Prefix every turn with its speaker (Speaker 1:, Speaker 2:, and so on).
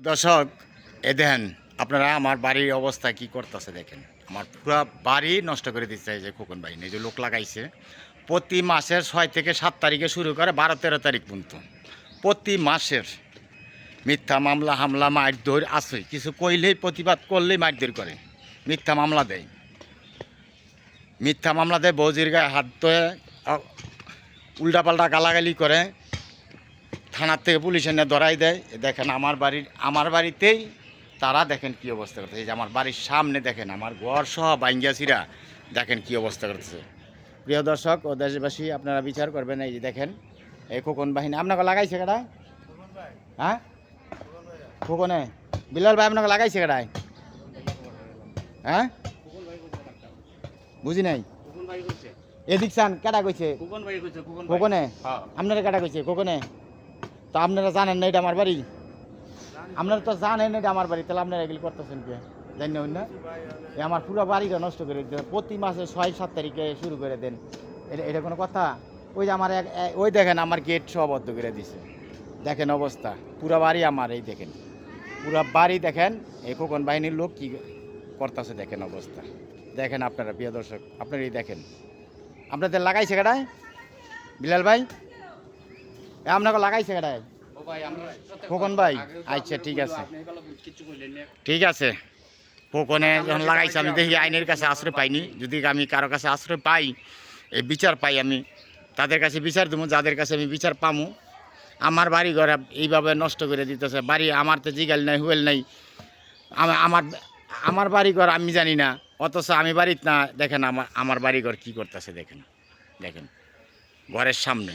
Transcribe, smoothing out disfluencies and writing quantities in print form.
Speaker 1: দর্শক দেখেন আপনারা আমার বাড়ির অবস্থা কি করতেছে দেখেন। আমার পুরো বাড়ি নষ্ট করে দিচ্ছে এই যে খোকন ভাই এই যে লোক লাগাইছে। প্রতি মাসের 6 থেকে 7 তারিখে শুরু করে 12-13 তারিখ পর্যন্ত প্রতি মাসের মিথ্যা মামলা হামলা মারধর আছে। কিছু কইলেই প্রতিবাদ করলেই মারধর করে, মিথ্যা মামলা দেয়। মিথ্যা মামলা দেয়, বৌজির গায়ে হাত ধরে উল্টাপাল্টা গালাগালি করে, থানার থেকে পুলিশ এনে ধরাই দেয়। দেখেন আমার বাড়িতেই তারা দেখেন কি অবস্থা করতেছে। এই যে আমার বাড়ির সামনে দেখেন আমার ঘর সহ বাইঙ্গাছিরা দেখেন কি অবস্থা করতেছে। প্রিয় দর্শক ও দেশবাসী আপনারা বিচার করবেন। এই যে দেখেন এই খোকন বাহিনী আপনাকে লাগাইছে কেডায়? হ্যাঁ খোকনে বিলাল ভাই আপনাকে লাগাইছে কেডায়? হ্যাঁ বুঝি নাই। এদিক চান কেডা কইছে? খোকনে আপনারা কেডা কইছে? খোকনে তো আপনারা জানেন না এটা আমার বাড়ি? আপনারা তো জানেন এটা আমার বাড়ি, তাহলে আপনারা এগুলি করতেছেন কে? জানি না আমার পুরো বাড়িটা নষ্ট করে দেন। প্রতি মাসে 6-7 তারিখে শুরু করে দেন। এটা কোনো কথা? ওই যে আমার ওই দেখেন আমার গেট সব বদ্ধ করে দিছে। দেখেন অবস্থা, পুরো বাড়ি আমার। এই দেখেন পুরো বাড়ি দেখেন এই খোকন বাহিনীর লোক কি করতেছে দেখেন অবস্থা। দেখেন আপনারা প্রিয় দর্শক আপনারাই দেখেন। আপনাদের লাগাইছে কেডায় বিলাল ভাই? আপনাকে লাগাইছে কেডায়? খোকন ভাই আচ্ছা ঠিক আছে ঠিক আছে। খোকনে যখন লাগাইছে আমি দেখি আইনের কাছে আশ্রয় পাইনি। যদি আমি কারো কাছে আশ্রয় পাই, এই বিচার পাই, আমি তাদের কাছে বিচার দেবো, যাদের কাছে আমি বিচার পামো। আমার বাড়ি ঘর এইভাবে নষ্ট করে দিতেছে। বাড়ি আমার তো জিগাল নাই হুয়েল নাই, আমার আমার বাড়ি ঘর আমি জানি না, অথচ আমি বাড়িতে না। দেখেন আমার বাড়ি ঘর কী করতেছে দেখেন। দেখেন ঘরের সামনে